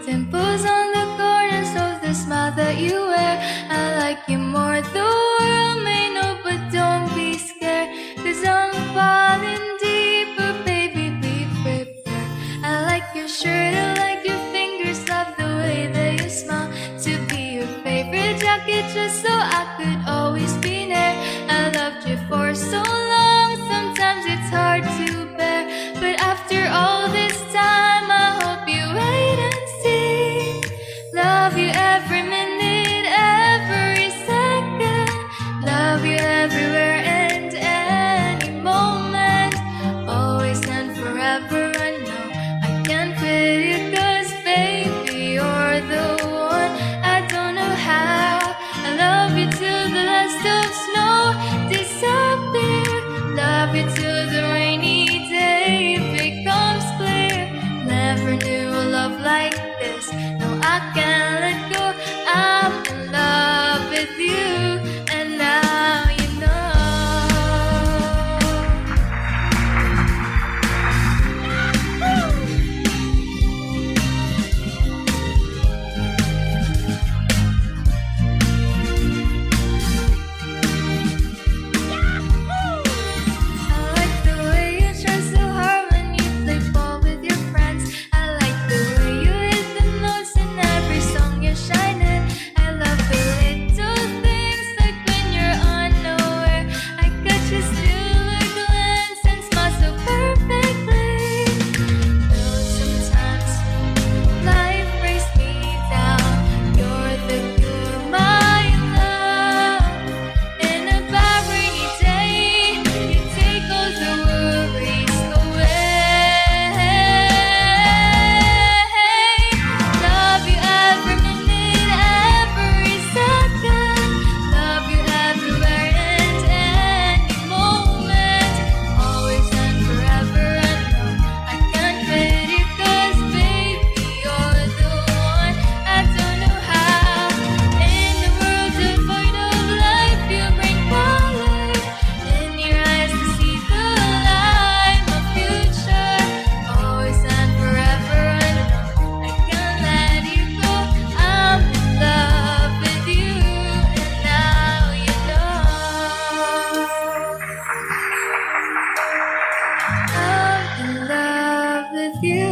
dimples on the corners of the smile that you wear. I like you more, the world may know, but don't be scared, 'cause I'm falling deeper, baby, be prepared. I like your shirt, I like your fingers, love the way that you smile. To be your favorite jacket just so I could always be near. I loved you for so long, sometimes it's hard to bear, but after all this time I hope you wait and see. Love you every minute, every second. Love you everywhere and any moment. Always and forever, I know I can't quit you, 'cause baby, you're the one. I don't know how. I love you till the last of snow disappear. Love you till the rainy day becomes clear. Never knew a love like this. No, I can't let go. I'm in love with you, and now you know. I like the way you try so hard when you play ball with your friends. I like the way you hit the notes in every song you're shining. I love the little things, like when you're unaware. I could just steal a glance and smile so perfectly. Though sometimes life breaks me down, you're the cure, my love. In a bad rainy day, you take all the worries away. Love you every minute, every second. Love you everywhere and any moment. Always and forever, I know I can't quit you, 'cause baby, you're the one. I don't know how. In the world devoid of life, you bring color. In your eyes to see the light, my future. Always and forever, I know I can't let you go. I'm in love with you, and now you know. I'm in love with you.